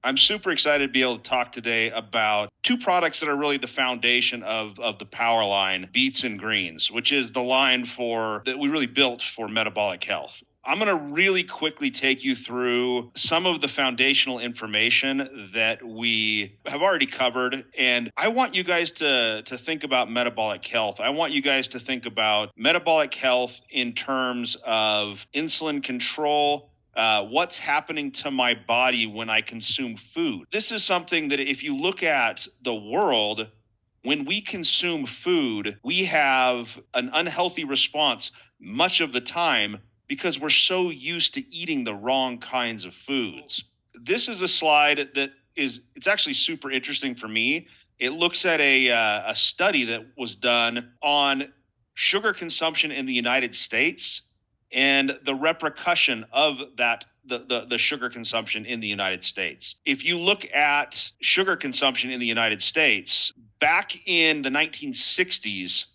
I'm super excited to be able to talk today about two products that are really the foundation of the power line, Beets and Greens, which is the line that we really built for metabolic health. I'm going to really quickly take you through some of the foundational information that we have already covered. And I want you guys to think about metabolic health. I want you guys to think about metabolic health in terms of insulin control, what's happening to my body when I consume food. This is something that if you look at the world, when we consume food, we have an unhealthy response much of the time because we're so used to eating the wrong kinds of foods. This is a slide it's actually super interesting for me. It looks at a study that was done on sugar consumption in the United States and the repercussion of that, the sugar consumption in the United States. If you look at sugar consumption in the United States, back in the 1960s,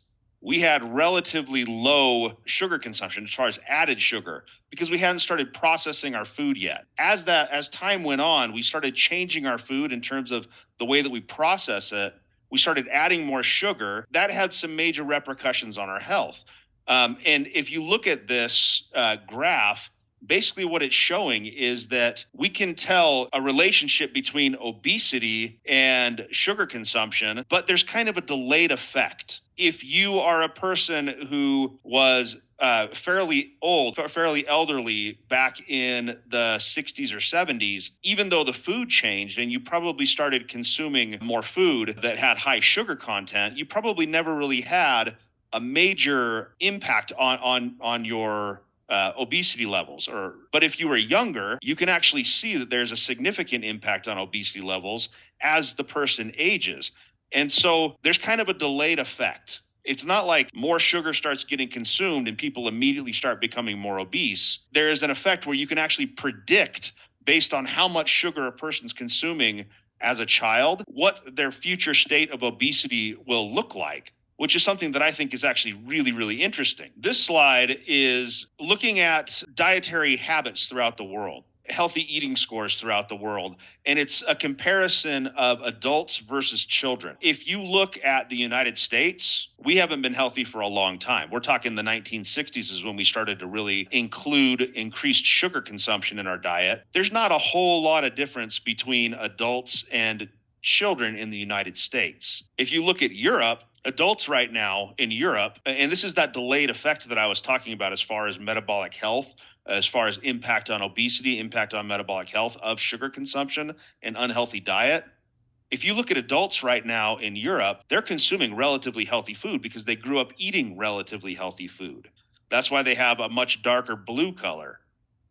we had relatively low sugar consumption as far as added sugar because we hadn't started processing our food yet. As time went on, we started changing our food in terms of the way that we process it. We started adding more sugar. That had some major repercussions on our health. And if you look at this graph, basically what it's showing is that we can tell a relationship between obesity and sugar consumption, but there's kind of a delayed effect. If you are a person who was fairly elderly back in the 60s or 70s, even though the food changed and you probably started consuming more food that had high sugar content, you probably never really had a major impact on your obesity levels. But if you were younger, you can actually see that there's a significant impact on obesity levels as the person ages. And so there's kind of a delayed effect. It's not like more sugar starts getting consumed and people immediately start becoming more obese. There is an effect where you can actually predict, based on how much sugar a person's consuming as a child, what their future state of obesity will look like, which is something that I think is actually really, really interesting. This slide is looking at dietary habits throughout the world, healthy eating scores throughout the world, and it's a comparison of adults versus children. If you look at the United States, we haven't been healthy for a long time. We're talking the 1960s is when we started to really include increased sugar consumption in our diet. There's not a whole lot of difference between adults and children in the United States. If you look at Europe, adults right now in Europe, and this is that delayed effect that I was talking about as far as metabolic health, as far as impact on obesity, impact on metabolic health of sugar consumption and unhealthy diet. If you look at adults right now in Europe, they're consuming relatively healthy food because they grew up eating relatively healthy food. That's why they have a much darker blue color.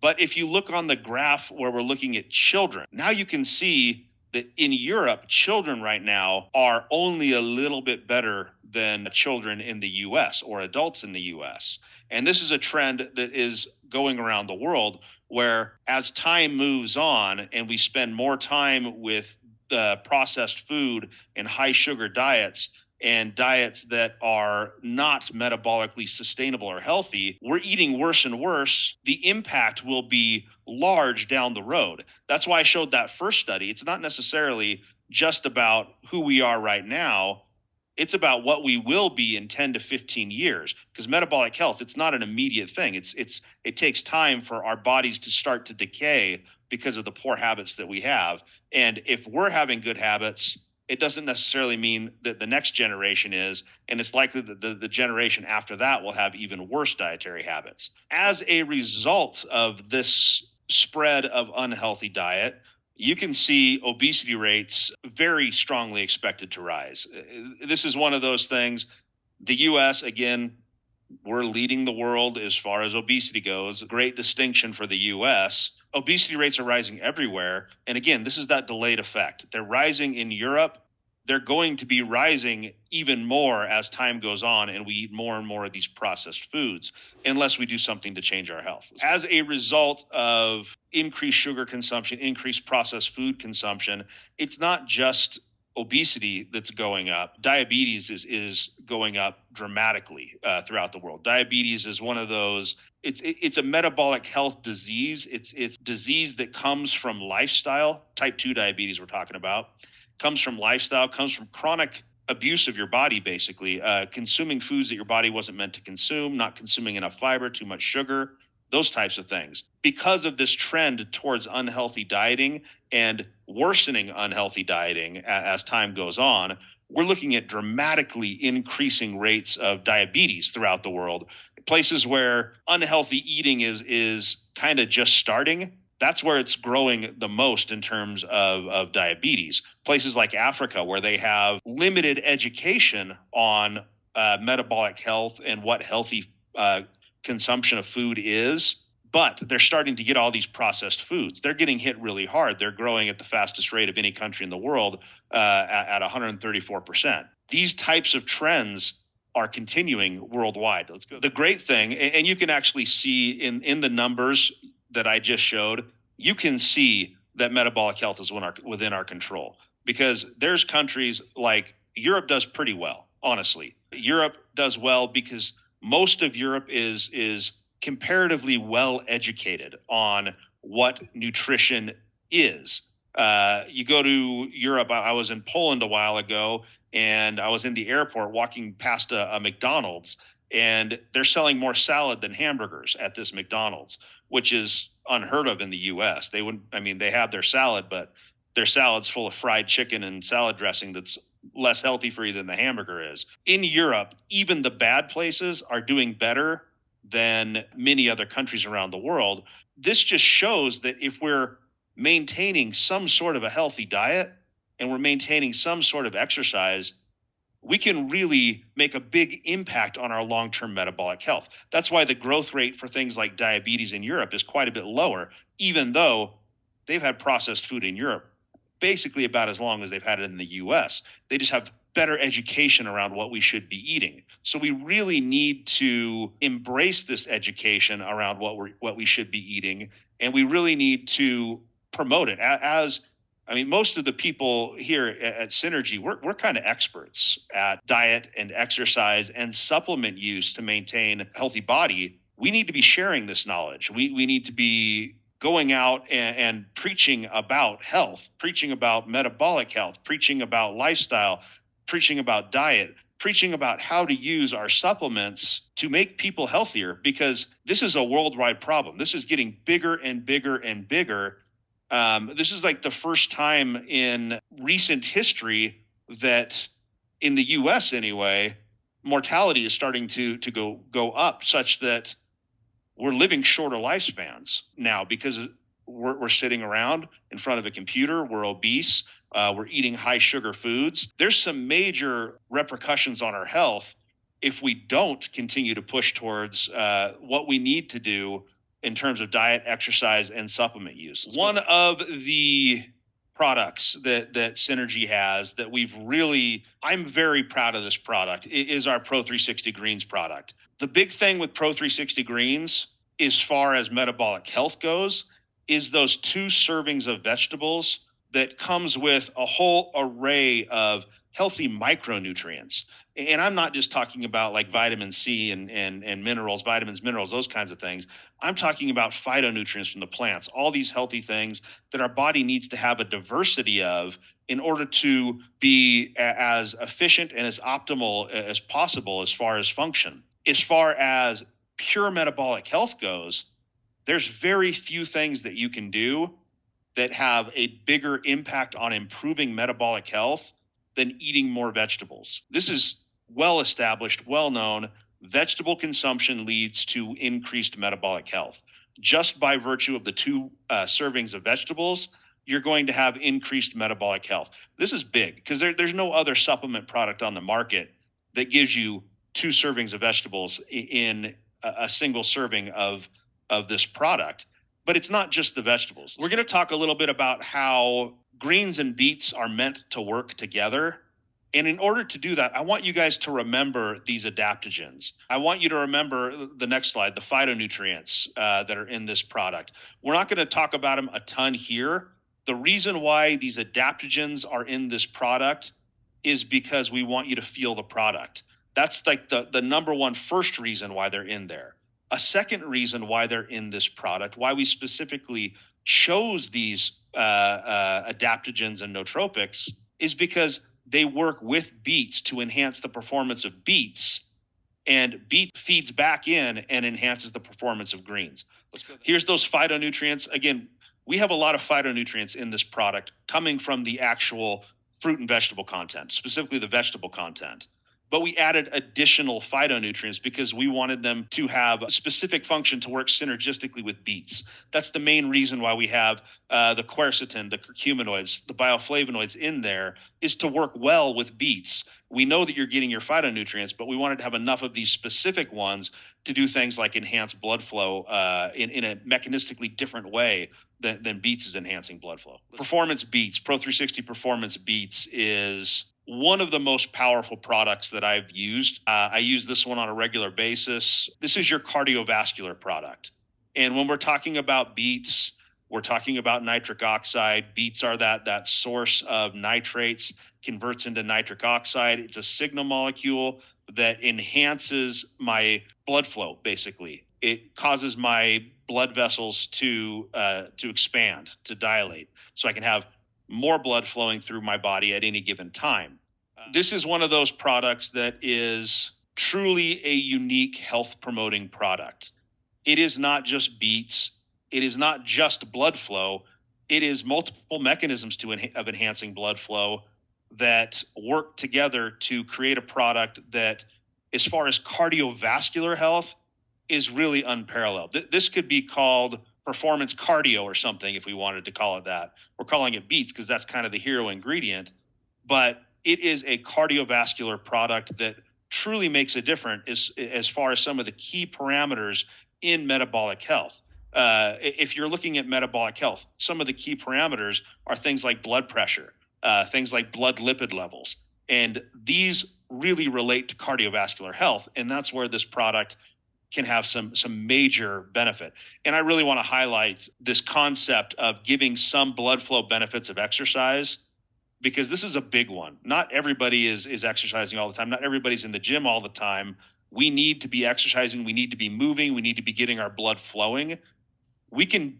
But if you look on the graph where we're looking at children, now you can see that in Europe, children right now are only a little bit better than children in the US or adults in the US. And this is a trend that is going around the world where as time moves on and we spend more time with the processed food and high sugar diets and diets that are not metabolically sustainable or healthy, we're eating worse and worse. The impact will be large down the road. That's why I showed that first study. It's not necessarily just about who we are right now. It's about what we will be in 10 to 15 years, because metabolic health, it's not an immediate thing. It takes time for our bodies to start to decay because of the poor habits that we have. And if we're having good habits, it doesn't necessarily mean that the next generation is, and it's likely that the generation after that will have even worse dietary habits. As a result of this spread of unhealthy diet, you can see obesity rates very strongly expected to rise. This is one of those things. The U.S., again, we're leading the world as far as obesity goes. Great distinction for the U.S. Obesity rates are rising everywhere. And again, this is that delayed effect. They're rising in Europe. They're going to be rising even more as time goes on and we eat more and more of these processed foods unless we do something to change our health. As a result of increased sugar consumption, increased processed food consumption, it's not just obesity that's going up. Diabetes is going up dramatically throughout the world. Diabetes is one of those. It's a metabolic health disease. It's disease that comes from lifestyle. Type 2 diabetes we're talking about comes from lifestyle, comes from chronic abuse of your body, basically consuming foods that your body wasn't meant to consume, not consuming enough fiber, too much sugar, those types of things. Because of this trend towards unhealthy dieting and worsening unhealthy dieting as time goes on, we're looking at dramatically increasing rates of diabetes throughout the world. Places where unhealthy eating is kind of just starting, that's where it's growing the most in terms of diabetes. Places like Africa, where they have limited education on metabolic health and what healthy consumption of food is, but they're starting to get all these processed foods. They're getting hit really hard. They're growing at the fastest rate of any country in the world at 134%. These types of trends are continuing worldwide. Let's go. The great thing, and you can actually see in the numbers that I just showed, you can see that metabolic health is within our control, because there's countries like Europe does pretty well, honestly. Europe does well because most of Europe is comparatively well educated on what nutrition is. You go to Europe. I was in Poland a while ago, and I was in the airport walking past a McDonald's, and they're selling more salad than hamburgers at this McDonald's, which is unheard of in the U.S. They have their salad, but their salad's full of fried chicken and salad dressing that's less healthy for you than the hamburger is. In Europe, even the bad places are doing better than many other countries around the world. This just shows that if we're maintaining some sort of a healthy diet and we're maintaining some sort of exercise, we can really make a big impact on our long-term metabolic health. That's why the growth rate for things like diabetes in Europe is quite a bit lower, even though they've had processed food in Europe basically about as long as they've had it in the US. They just have better education around what we should be eating. So we really need to embrace this education around what we should be eating, and we really need to promote it. Most of the people here at Synergy, we're kind of experts at diet and exercise and supplement use to maintain a healthy body. We need to be sharing this knowledge. We need to be going out and preaching about health, preaching about metabolic health, preaching about lifestyle, preaching about diet, preaching about how to use our supplements to make people healthier, because this is a worldwide problem. This is getting bigger and bigger and bigger. This is like the first time in recent history that, in the U.S. anyway, mortality is starting to go up, such that we're living shorter lifespans now because we're sitting around in front of a computer. We're obese. We're eating high sugar foods. There's some major repercussions on our health if we don't continue to push towards what we need to do in terms of diet, exercise, and supplement use. One of the products that Synergy has that I'm very proud of this product, is our Pro 360 Greens product. The big thing with Pro 360 Greens, as far as metabolic health goes, is those 2 servings of vegetables that comes with a whole array of healthy micronutrients. And I'm not just talking about like vitamin C and minerals, vitamins, minerals, those kinds of things. I'm talking about phytonutrients from the plants, all these healthy things that our body needs to have a diversity of in order to be as efficient and as optimal as possible as far as function. As far as pure metabolic health goes, there's very few things that you can do that have a bigger impact on improving metabolic health than eating more vegetables. This is well established, well known. Vegetable consumption leads to increased metabolic health. Just by virtue of the 2 servings of vegetables, you're going to have increased metabolic health. This is big because there's no other supplement product on the market that gives you 2 servings of vegetables in a single serving of this product. But it's not just the vegetables. We're going to talk a little bit about how greens and beets are meant to work together. And in order to do that, I want you guys to remember these adaptogens. I want you to remember the next slide, the phytonutrients that are in this product. We're not going to talk about them a ton here. The reason why these adaptogens are in this product is because we want you to feel the product. That's like the number one first reason why they're in there. A second reason why they're in this product, why we specifically chose these adaptogens and nootropics, is because they work with beets to enhance the performance of beets, and beet feeds back in and enhances the performance of greens. Here's those phytonutrients. Again, we have a lot of phytonutrients in this product coming from the actual fruit and vegetable content, specifically the vegetable content. But we added additional phytonutrients because we wanted them to have a specific function to work synergistically with beets. That's the main reason why we have the quercetin, the curcuminoids, the bioflavonoids in there, is to work well with beets. We know that you're getting your phytonutrients, but we wanted to have enough of these specific ones to do things like enhance blood flow in a mechanistically different way than beets is enhancing blood flow. Performance Beets, Pro 360 Performance Beets, is one of the most powerful products that I've used. I use this one on a regular basis. This is your cardiovascular product. And when we're talking about beets, we're talking about nitric oxide. Beets are that source of nitrates, converts into nitric oxide. It's a signal molecule that enhances my blood flow, basically. It causes my blood vessels to expand, to dilate, so I can have more blood flowing through my body at any given time. This is one of those products that is truly a unique health promoting product. It is not just beets. It is not just blood flow. It is multiple mechanisms of enhancing blood flow that work together to create a product that, as far as cardiovascular health, is really unparalleled. This could be called performance cardio or something if we wanted to call it that. We're calling it beets because that's kind of the hero ingredient, but it is a cardiovascular product that truly makes a difference as far as some of the key parameters in metabolic health. If you're looking at metabolic health, some of the key parameters are things like blood pressure, things like blood lipid levels, and these really relate to cardiovascular health, and that's where this product can have some major benefit. And I really want to highlight this concept of giving some blood flow benefits of exercise, because this is a big one. Not everybody is exercising all the time. Not everybody's in the gym all the time. We need to be exercising. We need to be moving. We need to be getting our blood flowing. We can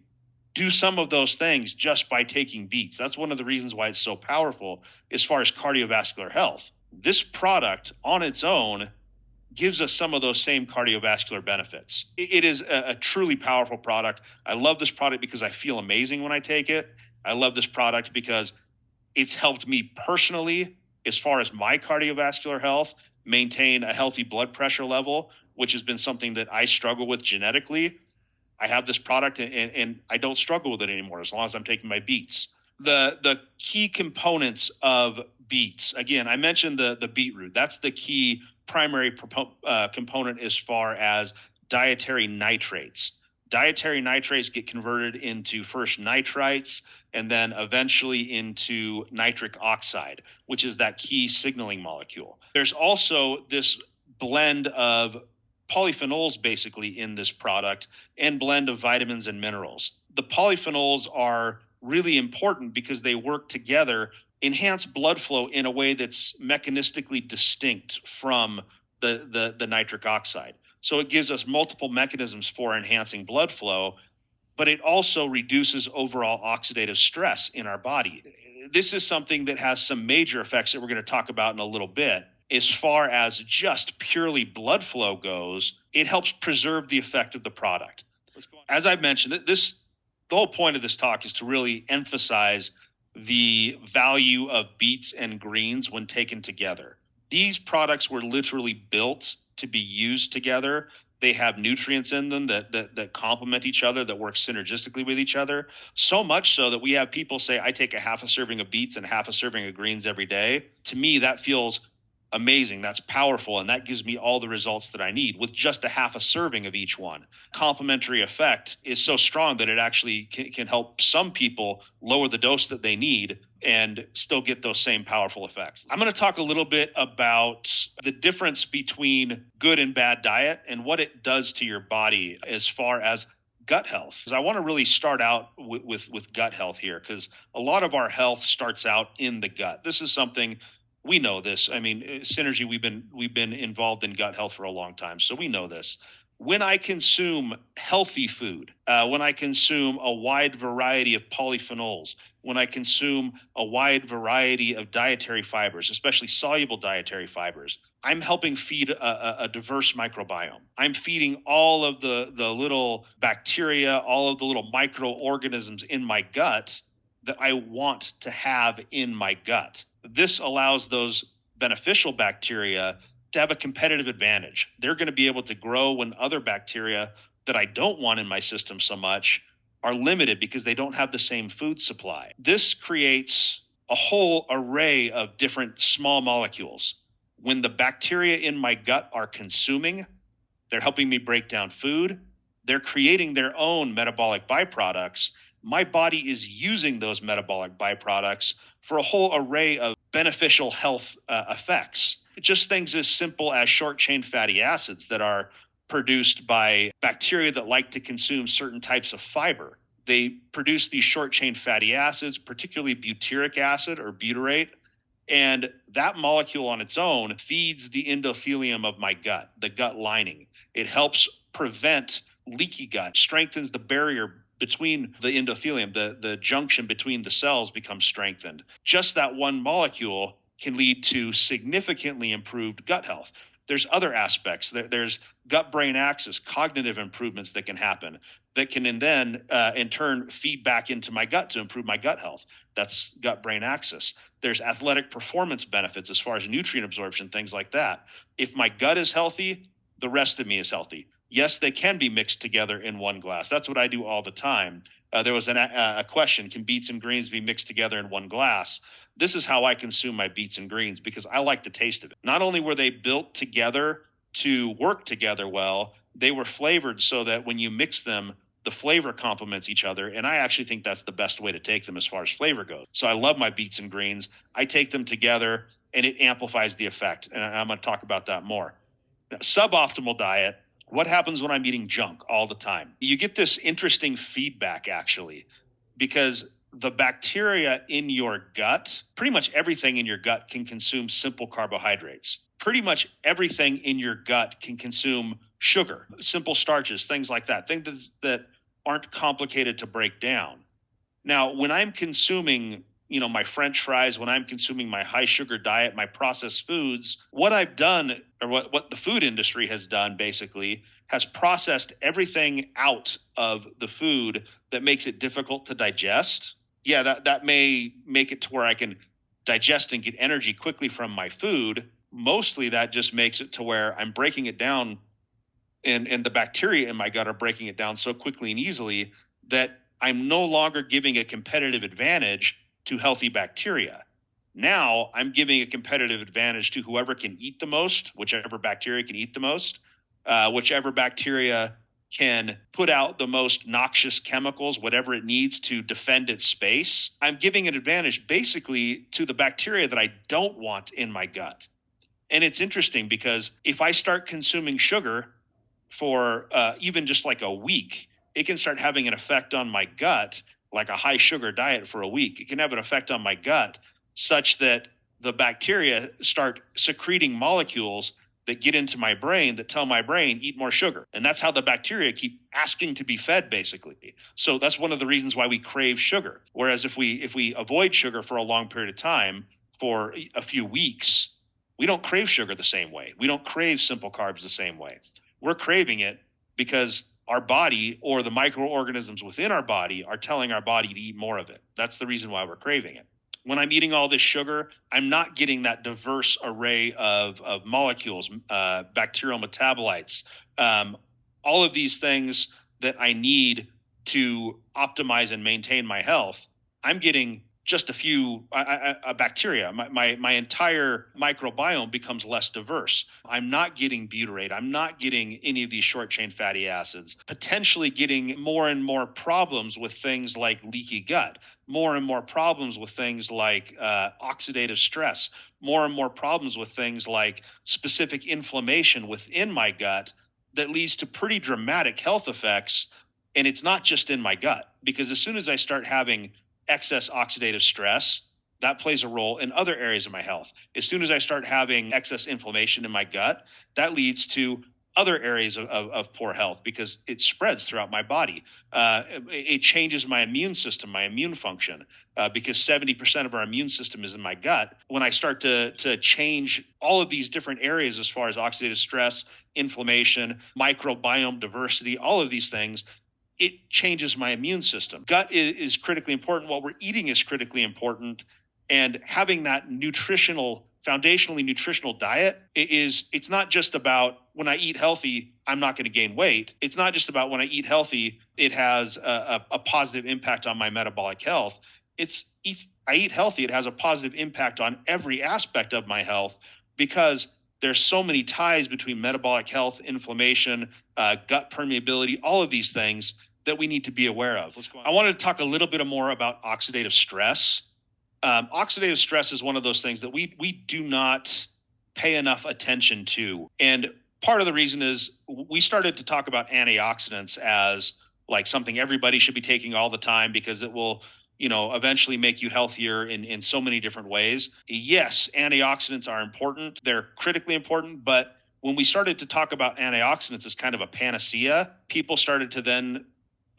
do some of those things just by taking beets. That's one of the reasons why it's so powerful as far as cardiovascular health. This product on its own gives us some of those same cardiovascular benefits. It is a truly powerful product. I love this product because I feel amazing when I take it. I love this product because it's helped me personally, as far as my cardiovascular health, maintain a healthy blood pressure level, which has been something that I struggle with genetically. I have this product and I don't struggle with it anymore as long as I'm taking my beets. The key components of beets, again, I mentioned the beetroot. That's the key primary component as far as dietary nitrates. Dietary nitrates get converted into first nitrites and then eventually into nitric oxide, which is that key signaling molecule. There's also this blend of polyphenols basically in this product and blend of vitamins and minerals. The polyphenols are really important because they work together, enhance blood flow in a way that's mechanistically distinct from the nitric oxide. So it gives us multiple mechanisms for enhancing blood flow, but it also reduces overall oxidative stress in our body. This is something that has some major effects that we're going to talk about in a little bit. As far as just purely blood flow goes, it helps preserve the effect of the product. As I've mentioned, the whole point of this talk is to really emphasize the value of beets and greens when taken together. These products were literally built to be used together. They have nutrients in them that complement each other, that work synergistically with each other. So much so that we have people say, I take a half a serving of beets and half a serving of greens every day. To me, that feels amazing. That's powerful. And that gives me all the results that I need with just a half a serving of each one. Complementary effect is so strong that it actually can help some people lower the dose that they need and still get those same powerful effects. I'm going to talk a little bit about the difference between good and bad diet and what it does to your body as far as gut health. I want to really start out with gut health here, because a lot of our health starts out in the gut. This is something We know this. I mean, Synergy, we've been involved in gut health for a long time, so we know this. When I consume healthy food, when I consume a wide variety of polyphenols, when I consume a wide variety of dietary fibers, especially soluble dietary fibers, I'm helping feed a diverse microbiome. I'm feeding all of the little bacteria, all of the little microorganisms in my gut that I want to have in my gut. This allows those beneficial bacteria to have a competitive advantage. They're going to be able to grow when other bacteria that I don't want in my system so much are limited because they don't have the same food supply. This creates a whole array of different small molecules. When the bacteria in my gut are consuming, they're helping me break down food. They're creating their own metabolic byproducts. My body is using those metabolic byproducts for a whole array of beneficial health effects. Just things as simple as short chain fatty acids that are produced by bacteria that like to consume certain types of fiber. They produce these short chain fatty acids, particularly butyric acid or butyrate. And that molecule on its own feeds the endothelium of my gut, the gut lining. It helps prevent leaky gut, strengthens the barrier between the endothelium, the junction between the cells becomes strengthened. Just that one molecule can lead to significantly improved gut health. There's other aspects. There's gut-brain axis, cognitive improvements that can happen that can in turn feed back into my gut to improve my gut health. That's gut-brain axis. There's athletic performance benefits as far as nutrient absorption, things like that. If my gut is healthy, the rest of me is healthy. Yes, they can be mixed together in one glass. That's what I do all the time. There was a question, can beets and greens be mixed together in one glass? This is how I consume my beets and greens because I like the taste of it. Not only were they built together to work together well, they were flavored so that when you mix them, the flavor complements each other. And I actually think that's the best way to take them as far as flavor goes. So I love my beets and greens. I take them together and it amplifies the effect. And I'm going to talk about that more. Now, suboptimal diet. What happens when I'm eating junk all the time? You get this interesting feedback actually, because the bacteria in your gut, pretty much everything in your gut can consume simple carbohydrates. Pretty much everything in your gut can consume sugar, simple starches, things like that, things that aren't complicated to break down. Now, when I'm consuming, my French fries, when I'm consuming my high sugar diet, my processed foods, what I've done, or what the food industry has done basically, has processed everything out of the food that makes it difficult to digest. Yeah, that may make it to where I can digest and get energy quickly from my food. Mostly that just makes it to where I'm breaking it down and the bacteria in my gut are breaking it down so quickly and easily that I'm no longer giving a competitive advantage to healthy bacteria. Now I'm giving a competitive advantage to whoever can eat the most, whichever bacteria can eat the most, whichever bacteria can put out the most noxious chemicals, whatever it needs to defend its space. I'm giving an advantage basically to the bacteria that I don't want in my gut. And it's interesting because if I start consuming sugar for even just like a week, it can start having an effect on my gut, like a high sugar diet for a week. It can have an effect on my gut such that the bacteria start secreting molecules that get into my brain that tell my brain, eat more sugar. And that's how the bacteria keep asking to be fed, basically. So that's one of the reasons why we crave sugar. Whereas if we avoid sugar for a long period of time, for a few weeks, we don't crave sugar the same way. We don't crave simple carbs the same way. We're craving it because our body or the microorganisms within our body are telling our body to eat more of it. That's the reason why we're craving it. When I'm eating all this sugar, I'm not getting that diverse array of molecules, bacterial metabolites, all of these things that I need to optimize and maintain my health. I'm getting just a few bacteria. My entire microbiome becomes less diverse. I'm not getting butyrate. I'm not getting any of these short chain fatty acids, potentially getting more and more problems with things like leaky gut, more and more problems with things like oxidative stress, more and more problems with things like specific inflammation within my gut that leads to pretty dramatic health effects. And it's not just in my gut, because as soon as I start having excess oxidative stress, that plays a role in other areas of my health. As soon as I start having excess inflammation in my gut, that leads to other areas of poor health because it spreads throughout my body. It changes my immune system, my immune function, because 70% of our immune system is in my gut. When I start to change all of these different areas as far as oxidative stress, inflammation, microbiome diversity, all of these things, it changes my immune system. Gut is critically important. What we're eating is critically important. And having that foundationally nutritional diet it's not just about when I eat healthy, I'm not going to gain weight. It's not just about when I eat healthy, it has a positive impact on my metabolic health. I eat healthy, it has a positive impact on every aspect of my health because there's so many ties between metabolic health, inflammation, gut permeability, all of these things that we need to be aware of. I wanted to talk a little bit more about oxidative stress. Oxidative stress is one of those things that we do not pay enough attention to. And part of the reason is we started to talk about antioxidants as like something everybody should be taking all the time because it will, eventually make you healthier in so many different ways. Yes, antioxidants are important. They're critically important. But when we started to talk about antioxidants as kind of a panacea, people started to then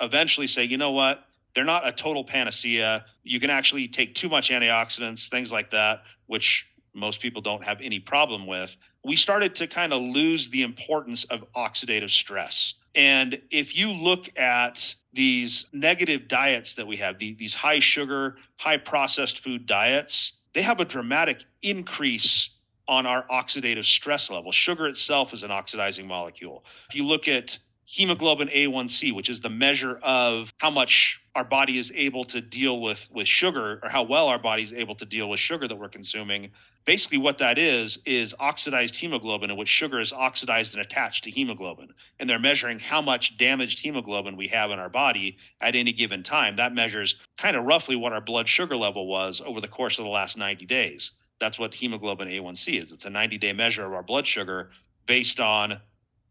eventually say, you know what? They're not a total panacea. You can actually take too much antioxidants, things like that, which most people don't have any problem with. We started to kind of lose the importance of oxidative stress. And if you look at these negative diets that we have, these high sugar, high processed food diets, they have a dramatic increase on our oxidative stress level. Sugar itself is an oxidizing molecule. If you look at hemoglobin A1C, which is the measure of how much our body is able to deal with sugar, or how well our body is able to deal with sugar that we're consuming. Basically what that is oxidized hemoglobin, in which sugar is oxidized and attached to hemoglobin. And they're measuring how much damaged hemoglobin we have in our body at any given time. That measures kind of roughly what our blood sugar level was over the course of the last 90 days. That's what hemoglobin A1C is. It's a 90-day measure of our blood sugar based on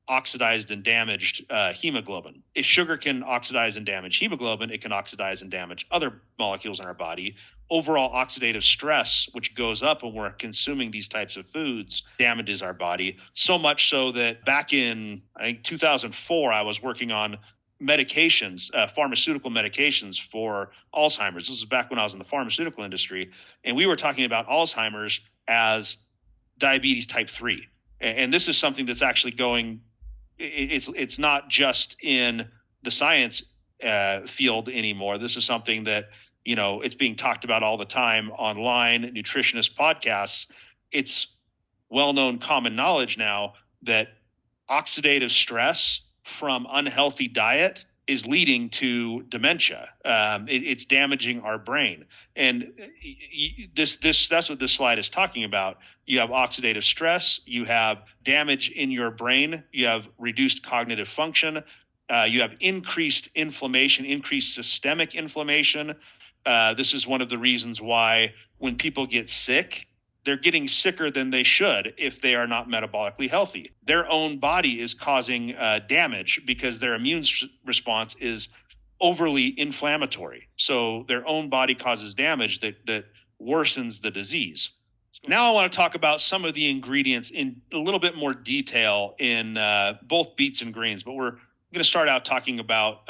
oxidized and damaged hemoglobin. If sugar can oxidize and damage hemoglobin, it can oxidize and damage other molecules in our body. Overall oxidative stress, which goes up when we're consuming these types of foods, damages our body. So much so that back in, I think, 2004, I was working on medications, pharmaceutical medications for Alzheimer's. This is back when I was in the pharmaceutical industry. And we were talking about Alzheimer's as diabetes type 3. And this is something that's actually going, it's not just in the science field anymore. This is something that, it's being talked about all the time online, nutritionist podcasts. It's well-known common knowledge now that oxidative stress from unhealthy diet is leading to dementia. It's damaging our brain. And that's what this slide is talking about. You have oxidative stress, you have damage in your brain, you have reduced cognitive function, you have increased inflammation, increased systemic inflammation. This is one of the reasons why when people get sick, they're getting sicker than they should if they are not metabolically healthy. Their own body is causing damage because their immune response is overly inflammatory. So their own body causes damage that worsens the disease. Now I want to talk about some of the ingredients in a little bit more detail in both beets and greens, but we're going to start out talking about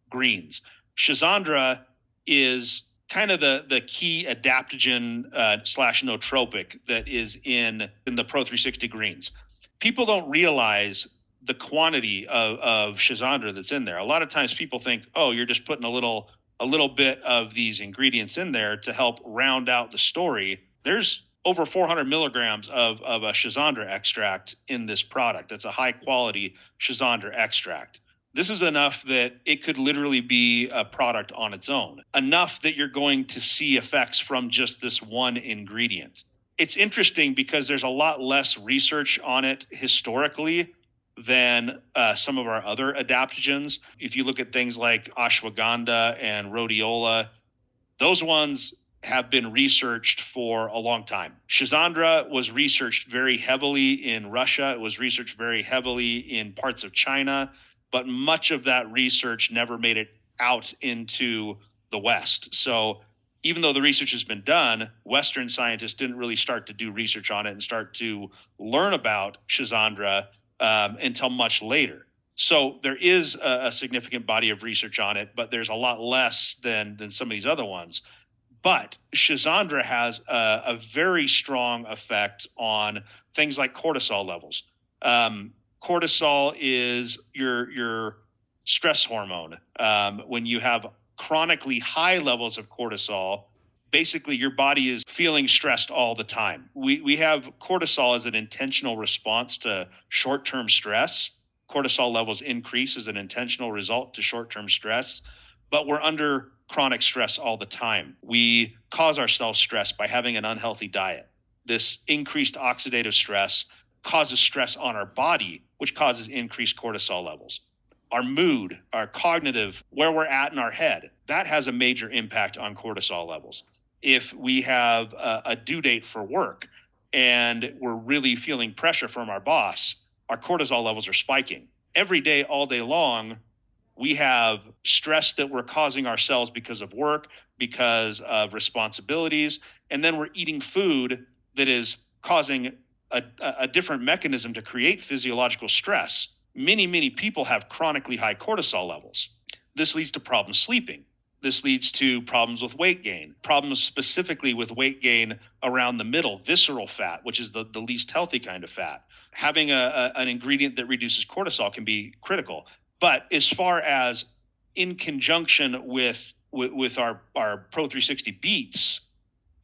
greens. Schizandra is kind of the key adaptogen slash nootropic that is in the Pro 360 greens. People don't realize the quantity of Schizandra that's in there. A lot of times people think, oh, you're just putting a little bit of these ingredients in there to help round out the story. There's over 400 milligrams of a Schizandra extract in this product. That's a high quality Schizandra extract. This is enough that it could literally be a product on its own, enough that you're going to see effects from just this one ingredient. It's interesting because there's a lot less research on it historically than some of our other adaptogens. If you look at things like ashwagandha and rhodiola, those ones have been researched for a long time. Schizandra was researched very heavily in Russia. It was researched very heavily in parts of China, but much of that research never made it out into the West. So even though the research has been done, Western scientists didn't really start to do research on it and start to learn about Schisandra until much later. So there is a significant body of research on it, but there's a lot less than some of these other ones. But Schisandra has a very strong effect on things like cortisol levels. Cortisol is your stress hormone. When you have chronically high levels of cortisol, basically your body is feeling stressed all the time. We have cortisol as an intentional response to short-term stress. Cortisol levels increase as an intentional result to short-term stress, but we're under chronic stress all the time. We cause ourselves stress by having an unhealthy diet. This increased oxidative stress causes stress on our body, which causes increased cortisol levels. Our mood, our cognitive, where we're at in our head, that has a major impact on cortisol levels. If we have a due date for work and we're really feeling pressure from our boss, our cortisol levels are spiking. Every day, all day long, we have stress that we're causing ourselves because of work, because of responsibilities, and then we're eating food that is causing a different mechanism to create physiological stress. Many people have chronically high cortisol levels. This leads to problems sleeping. This leads to problems with weight gain, problems specifically with weight gain around the middle, visceral fat, which is the least healthy kind of fat. Having an ingredient that reduces cortisol can be critical. But as far as in conjunction with our Pro 360 beets,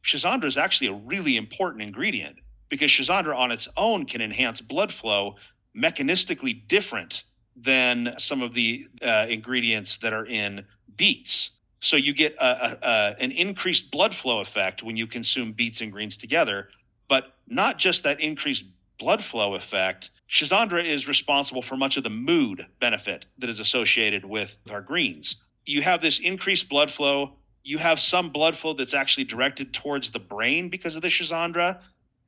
Schisandra is actually a really important ingredient because Schisandra on its own can enhance blood flow mechanistically different than some of the ingredients that are in beets. So you get an increased blood flow effect when you consume beets and greens together, but not just that increased blood flow effect. Schisandra is responsible for much of the mood benefit that is associated with our greens. You have this increased blood flow. You have some blood flow that's actually directed towards the brain because of the Schisandra.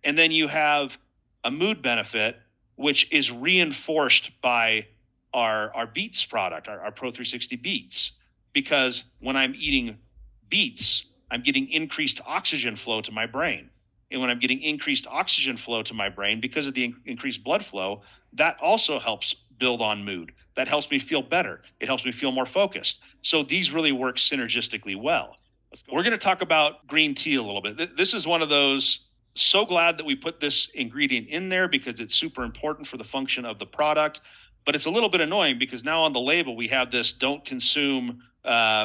And then you have a mood benefit, which is reinforced by our beets product, our Pro 360 beets. Because when I'm eating beets, I'm getting increased oxygen flow to my brain. And when I'm getting increased oxygen flow to my brain because of the increased blood flow, that also helps build on mood. That helps me feel better. It helps me feel more focused. So these really work synergistically well. We're going to talk about green tea a little bit. This is one of those, so glad that we put this ingredient in there because it's super important for the function of the product. But it's a little bit annoying because now on the label we have this: don't consume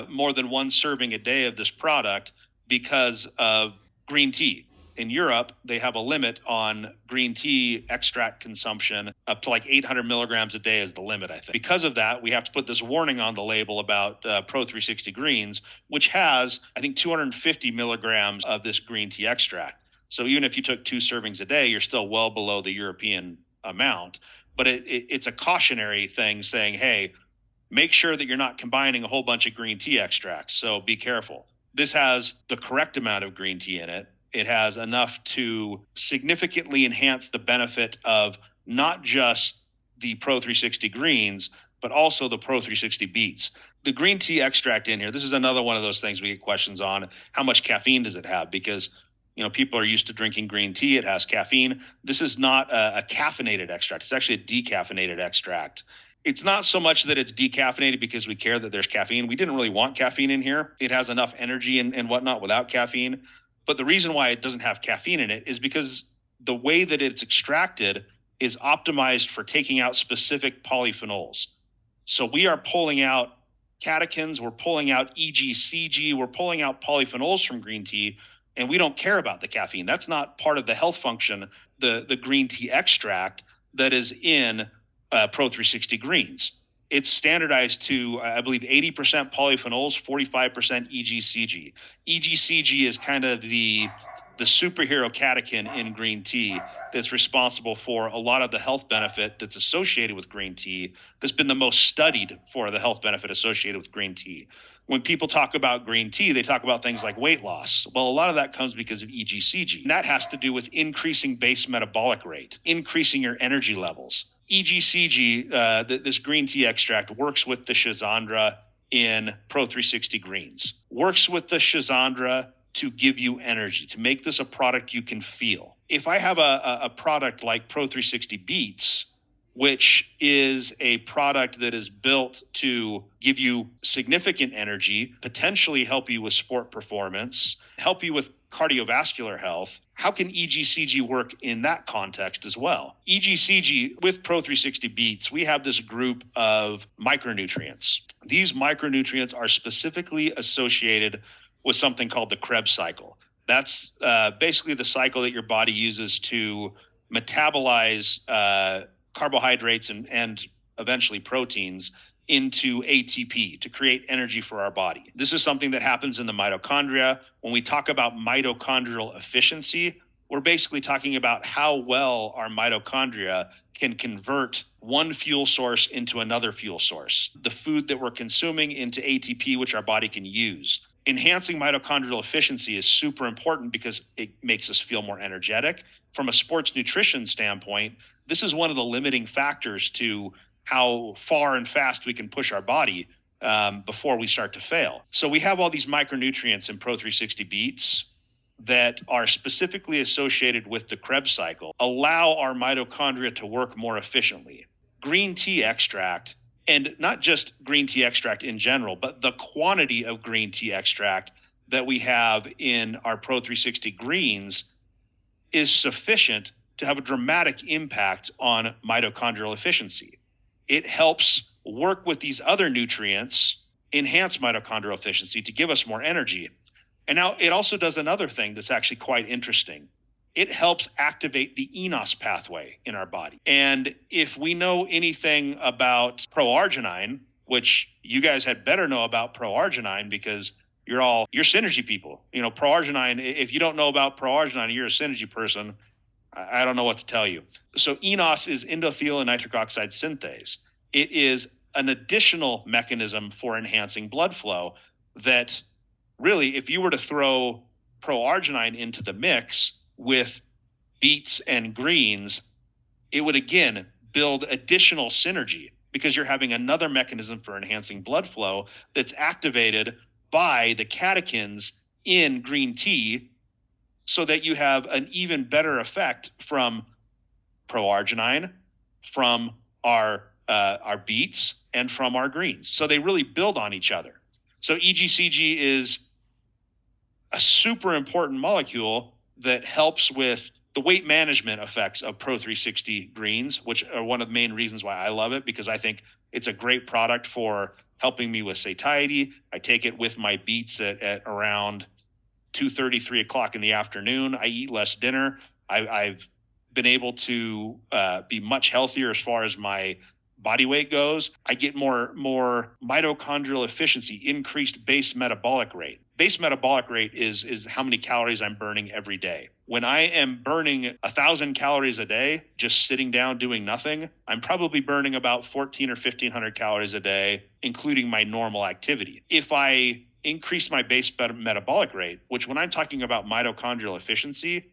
more than one serving a day of this product because of green tea. In Europe, they have a limit on green tea extract consumption up to like 800 milligrams a day is the limit, I think. Because of that, we have to put this warning on the label about Pro 360 Greens, which has, I think, 250 milligrams of this green tea extract. So even if you took 2 servings a day, you're still well below the European amount. But it's a cautionary thing saying, hey, make sure that you're not combining a whole bunch of green tea extracts. So be careful. This has the correct amount of green tea in it. It has enough to significantly enhance the benefit of not just the Pro 360 greens, but also the Pro 360 beets. The green tea extract in here, this is another one of those things we get questions on. How much caffeine does it have? Because people are used to drinking green tea. It has caffeine. This is not a caffeinated extract. It's actually a decaffeinated extract. It's not so much that it's decaffeinated because we care that there's caffeine. We didn't really want caffeine in here. It has enough energy and whatnot without caffeine. But the reason why it doesn't have caffeine in it is because the way that it's extracted is optimized for taking out specific polyphenols. So we are pulling out catechins, we're pulling out EGCG, we're pulling out polyphenols from green tea, and we don't care about the caffeine. That's not part of the health function, the green tea extract that is in Pro 360 Greens. It's standardized to, I believe, 80% polyphenols, 45% EGCG. EGCG is kind of the superhero catechin in green tea that's responsible for a lot of the health benefit that's associated with green tea, that's been the most studied for the health benefit associated with green tea. When people talk about green tea, they talk about things like weight loss. Well, a lot of that comes because of EGCG. And that has to do with increasing base metabolic rate, increasing your energy levels. EGCG, this green tea extract, works with the Schisandra in Pro 360 Greens, works with the Schisandra to give you energy, to make this a product you can feel. If I have a product like Pro 360 Beets, which is a product that is built to give you significant energy, potentially help you with sport performance, help you with cardiovascular health, how can EGCG work in that context as well? EGCG with Pro 360 Beets, we have this group of micronutrients. These micronutrients are specifically associated with something called the Krebs cycle. That's basically the cycle that your body uses to metabolize carbohydrates and eventually proteins into ATP to create energy for our body. This is something that happens in the mitochondria. When we talk about mitochondrial efficiency, we're basically talking about how well our mitochondria can convert one fuel source into another fuel source, the food that we're consuming into ATP, which our body can use. Enhancing mitochondrial efficiency is super important because it makes us feel more energetic. From a sports nutrition standpoint, this is one of the limiting factors to how far and fast we can push our body before we start to fail. So we have all these micronutrients in Pro 360 Beets that are specifically associated with the Krebs cycle, allow our mitochondria to work more efficiently. Green tea extract, and not just green tea extract in general, but the quantity of green tea extract that we have in our Pro 360 greens is sufficient to have a dramatic impact on mitochondrial efficiency. It helps work with these other nutrients, enhance mitochondrial efficiency to give us more energy. And now it also does another thing that's actually quite interesting. It helps activate the enos pathway in our body. And if we know anything about proarginine, which you guys had better know about proarginine because you're synergy people. You know, proarginine, if you don't know about proarginine, you're a synergy person. I don't know what to tell you. So enos is endothelin nitric oxide synthase. It is an additional mechanism for enhancing blood flow that really, if you were to throw proarginine into the mix with beets and greens, it would again build additional synergy because you're having another mechanism for enhancing blood flow that's activated by the catechins in green tea, so that you have an even better effect from proarginine, from our beets, and from our greens. So they really build on each other. So EGCG is a super important molecule that helps with the weight management effects of Pro 360 greens, which are one of the main reasons why I love it, because I think it's a great product for helping me with satiety. I take it with my beets at around 2:30, 3 o'clock in the afternoon. I eat less dinner. I've been able to be much healthier as far as my body weight goes. I get more mitochondrial efficiency, increased base metabolic rate. Base metabolic rate is how many calories I'm burning every day. When I am burning 1,000 calories a day, just sitting down doing nothing, I'm probably burning about 1,400 or 1,500 calories a day, including my normal activity. If I increase my base metabolic rate, which when I'm talking about mitochondrial efficiency,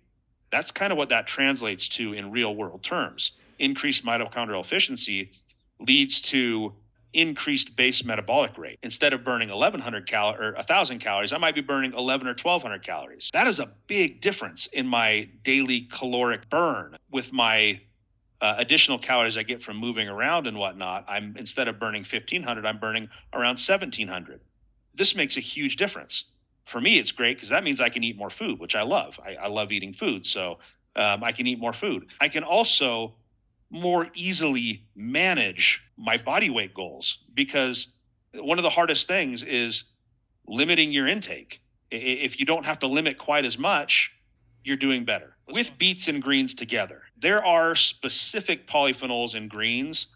that's kind of what that translates to in real world terms. Increased mitochondrial efficiency leads to increased base metabolic rate. Instead of burning 1,000 calories, I might be burning 1,100 or 1,200 calories. That is a big difference in my daily caloric burn. With my additional calories I get from moving around and whatnot, I'm instead of burning 1,500, I'm burning around 1,700. This makes a huge difference. For me, it's great because that means I can eat more food, which I love. I love eating food, so I can eat more food. I can also more easily manage my body weight goals, because one of the hardest things is limiting your intake. If you don't have to limit quite as much, you're doing better. With beets and greens together, there are specific polyphenols in greens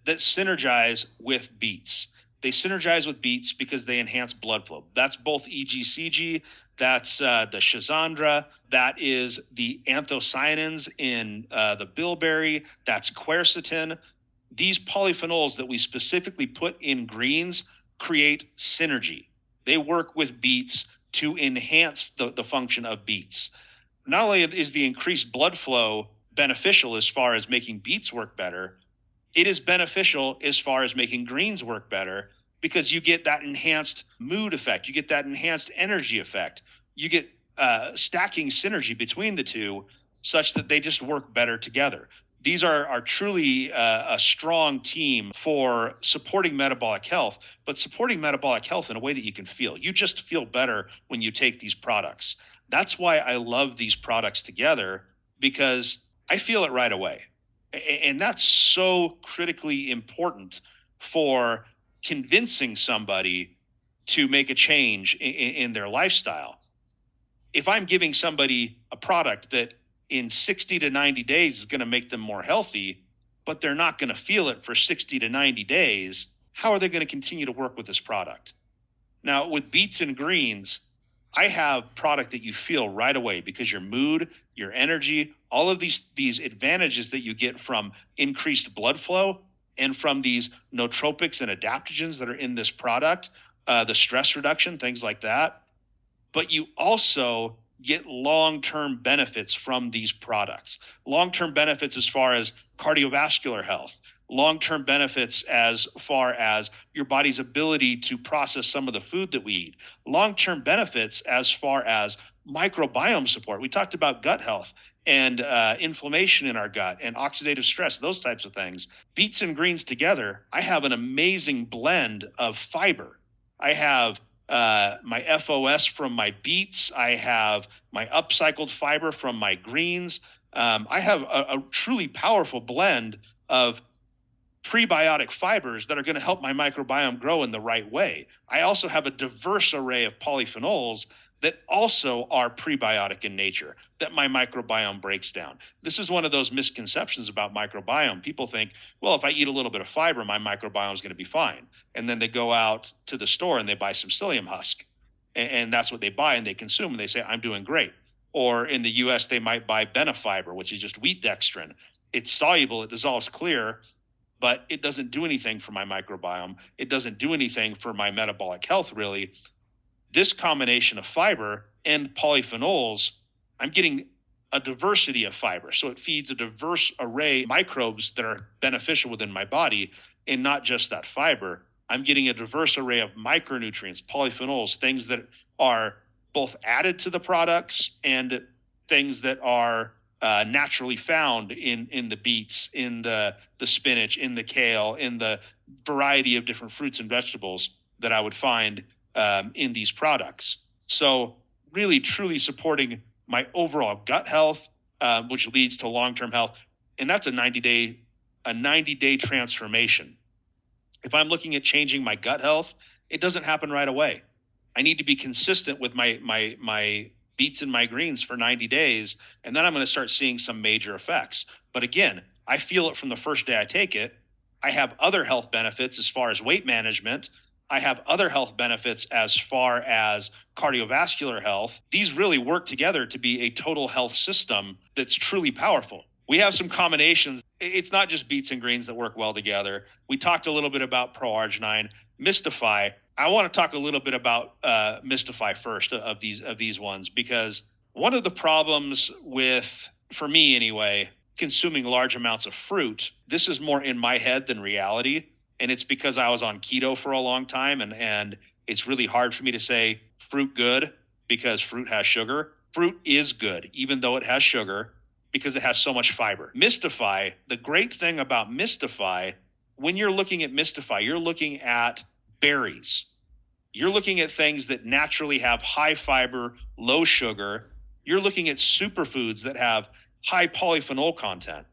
that synergize with beets. They synergize with beets because they enhance blood flow. That's both EGCG, that's the schizandra, that is the anthocyanins in the bilberry, that's quercetin. These polyphenols that we specifically put in greens create synergy. They work with beets to enhance the function of beets. Not only is the increased blood flow beneficial as far as making beets work better, it is beneficial as far as making greens work better, because you get that enhanced mood effect. You get that enhanced energy effect. You get stacking synergy between the two such that they just work better together. These are truly a strong team for supporting metabolic health, but supporting metabolic health in a way that you can feel. You just feel better when you take these products. That's why I love these products together, because I feel it right away. And that's so critically important for convincing somebody to make a change in their lifestyle. If I'm giving somebody a product that in 60 to 90 days is going to make them more healthy, but they're not going to feel it for 60 to 90 days, how are they going to continue to work with this product? Now, with Beets and Greens, I have product that you feel right away, because your mood, your energy, all of these advantages that you get from increased blood flow and from these nootropics and adaptogens that are in this product, the stress reduction, things like that. But you also get long-term benefits from these products. Long-term benefits as far as cardiovascular health, long-term benefits as far as your body's ability to process some of the food that we eat, long-term benefits as far as microbiome support. We talked about gut health and inflammation in our gut and oxidative stress, those types of things. Beets and Greens together, I have an amazing blend of fiber. I have my FOS from my beets. I have my upcycled fiber from my greens. I have a truly powerful blend of prebiotic fibers that are going to help my microbiome grow in the right way. I also have a diverse array of polyphenols that also are prebiotic in nature that my microbiome breaks down. This is one of those misconceptions about microbiome. People think, well, if I eat a little bit of fiber, my microbiome is going to be fine. And then they go out to the store and they buy some psyllium husk. And that's what they buy and they consume. And they say, I'm doing great. Or in the US, they might buy benefiber, which is just wheat dextrin. It's soluble, it dissolves clear, but it doesn't do anything for my microbiome. It doesn't do anything for my metabolic health, really. This combination of fiber and polyphenols, I'm getting a diversity of fiber. So it feeds a diverse array of microbes that are beneficial within my body, and not just that fiber. I'm getting a diverse array of micronutrients, polyphenols, things that are both added to the products and things that are naturally found in the beets, in the spinach, in the kale, in the variety of different fruits and vegetables that I would find in these products. So really, truly supporting my overall gut health, which leads to long-term health. And that's a 90-day transformation. If I'm looking at changing my gut health, it doesn't happen right away. I need to be consistent with my beets and my greens for 90 days, and then I'm going to start seeing some major effects. But again, I feel it from the first day I take it. I have other health benefits as far as weight management. I have other health benefits as far as cardiovascular health. These really work together to be a total health system that's truly powerful. We have some combinations. It's not just beets and greens that work well together. We talked a little bit about Pro-Arginine, Mystify. I want to talk a little bit about Mystify first of these ones, because one of the problems with, for me anyway, consuming large amounts of fruit, this is more in my head than reality. And it's because I was on keto for a long time, and it's really hard for me to say fruit good because fruit has sugar. Fruit is good, even though it has sugar, because it has so much fiber. Mystify, the great thing about Mystify, when you're looking at Mystify, you're looking at berries. You're looking at things that naturally have high fiber, low sugar. You're looking at superfoods that have high polyphenol content.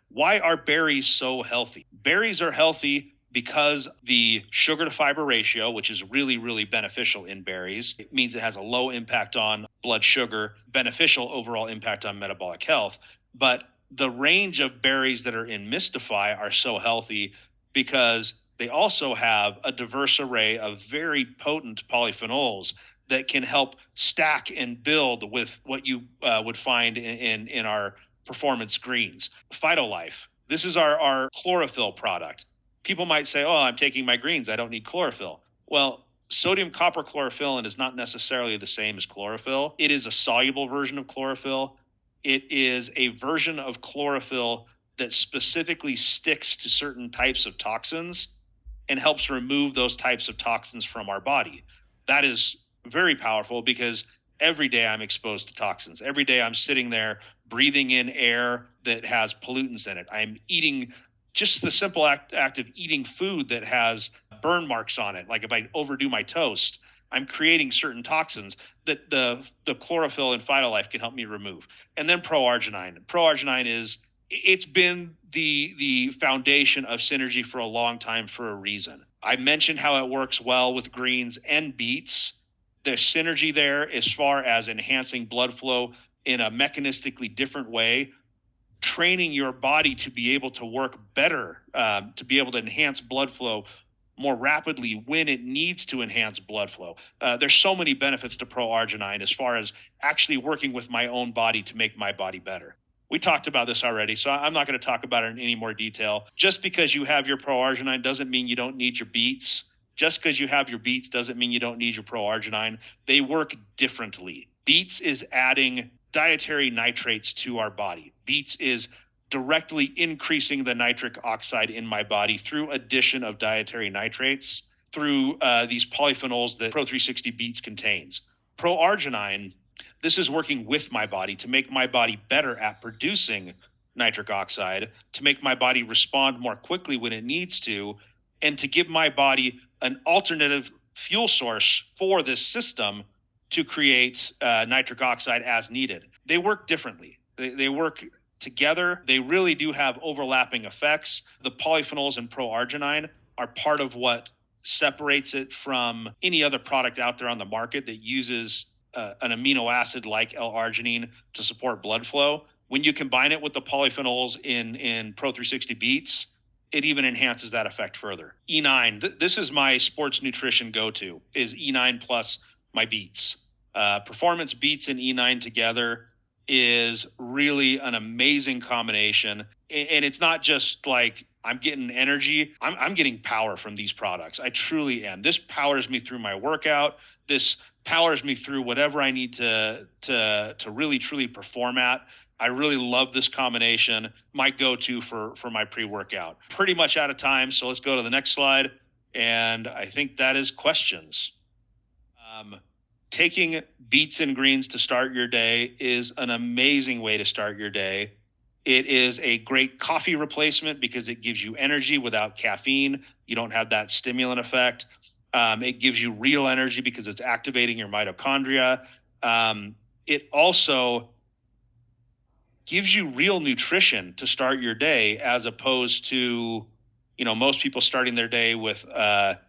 Why are berries so healthy? Berries are healthy because the sugar to fiber ratio, which is really, really beneficial in berries, it means it has a low impact on blood sugar, beneficial overall impact on metabolic health. But the range of berries that are in Mystify are so healthy because they also have a diverse array of very potent polyphenols that can help stack and build with what you would find in our performance greens. Phytolife. This is our chlorophyll product. People might say, oh, I'm taking my greens, I don't need chlorophyll. Well, sodium copper chlorophyllin is not necessarily the same as chlorophyll. It is a soluble version of chlorophyll. It is a version of chlorophyll that specifically sticks to certain types of toxins and helps remove those types of toxins from our body. That is very powerful because every day I'm exposed to toxins. Every day I'm sitting there breathing in air that has pollutants in it. I'm eating just the simple act of eating food that has burn marks on it. Like if I overdo my toast, I'm creating certain toxins that the chlorophyll and phytolife can help me remove. And then pro-arginine. It's been the foundation of synergy for a long time for a reason. I mentioned how it works well with greens and beets. The synergy there as far as enhancing blood flow in a mechanistically different way, training your body to be able to work better, to be able to enhance blood flow more rapidly when it needs to enhance blood flow. There's so many benefits to pro-arginine as far as actually working with my own body to make my body better. We talked about this already, so I'm not going to talk about it in any more detail. Just because you have your pro-arginine doesn't mean you don't need your beets. Just because you have your beets doesn't mean you don't need your pro-arginine. They work differently. Beets is adding dietary nitrates to our body. Beets is directly increasing the nitric oxide in my body through addition of dietary nitrates through these polyphenols that Pro360 Beets contains. Pro-arginine, this is working with my body to make my body better at producing nitric oxide, to make my body respond more quickly when it needs to, and to give my body an alternative fuel source for this system to create nitric oxide as needed. They work differently. They work together. They really do have overlapping effects. The polyphenols in pro-arginine are part of what separates it from any other product out there on the market that uses an amino acid like L-arginine to support blood flow. When you combine it with the polyphenols in Pro360 Beets, it even enhances that effect further. E9, this is my sports nutrition go-to, is E9 plus my beets. Performance Beets and E9 together is really an amazing combination. And it's not just like I'm getting energy. I'm getting power from these products. I truly am. This powers me through my workout. This powers me through whatever I need to really, truly perform at. I really love this combination. My go-to for my pre-workout. Pretty much out of time, so let's go to the next slide. And I think that is questions. Taking beets and greens to start your day is an amazing way to start your day. It is a great coffee replacement because it gives you energy without caffeine. You don't have that stimulant effect. It gives you real energy because it's activating your mitochondria. It also gives you real nutrition to start your day, as opposed to, most people starting their day with a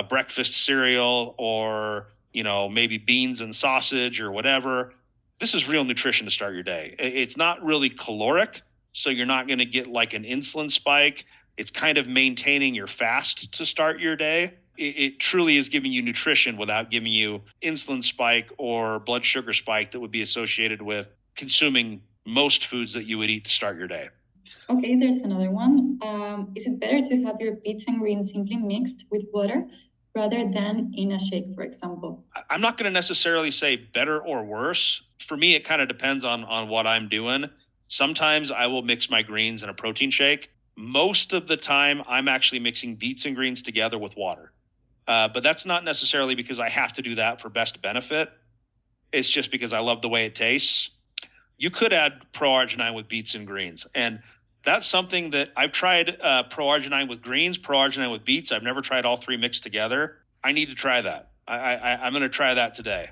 breakfast cereal or, maybe beans and sausage or whatever. This is real nutrition to start your day. It's not really caloric, so you're not going to get like an insulin spike. It's kind of maintaining your fast to start your day. It truly is giving you nutrition without giving you insulin spike or blood sugar spike that would be associated with consuming most foods that you would eat to start your day. Okay, there's another one. Is it better to have your beets and greens simply mixed with water rather than in a shake, for example? I'm not going to necessarily say better or worse. For me, it kind of depends on what I'm doing. Sometimes I will mix my greens in a protein shake. Most of the time, I'm actually mixing beets and greens together with water. But that's not necessarily because I have to do that for best benefit. It's just because I love the way it tastes. You could add pro-arginine with beets and greens. And that's something that I've tried pro-arginine with greens, pro-arginine with beets. I've never tried all three mixed together. I need to try that. I'm going to try that today.